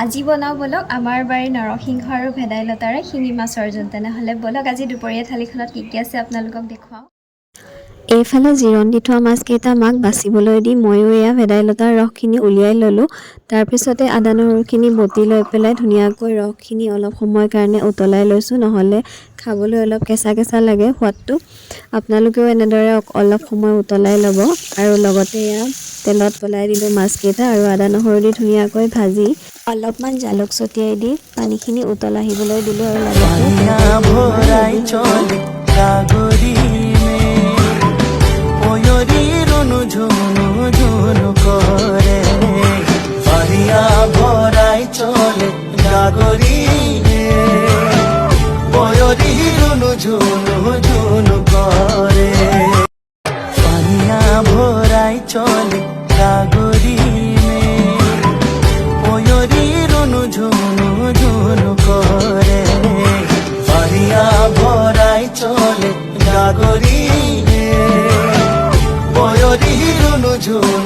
আজি বনাও বলক আমাৰ বাৰীৰ নৰসিংহ আৰু ভেদাইলতাৰে শিঙি মাছৰ জোল। তেনেহ'লে বলক আজি দুপৰীয়া থালিখনত কি আছে আপোনালোকক দেখুৱাওঁ। এইফালে জিৰণ দি থোৱা মাছকেইটা মাক বাচিবলৈ দি ময়ো এয়া ভেদাইলতাৰ ৰসখিনি উলিয়াই ল'লোঁ। তাৰপিছতে আদা নহৰুখিনি বটি লৈ পেলাই ধুনীয়াকৈ ৰসখিনি অলপ সময়ৰ কাৰণে উতলাই লৈছোঁ, নহ'লে খাবলৈ অলপ কেঁচা কেঁচা লাগে সোৱাদটো। আপোনালোকেও এনেদৰে অলপ সময় উতলাই ল'ব। আৰু লগতে এয়া তেলত পেলাই দিলোঁ মাছকেইটা আৰু আদা নহৰু দি ধুনীয়াকৈ ভাজি অলপমান জালুক ছটিয়াই দি পানীখিনি উতল আহিবলৈ দিলোঁ আৰু চলে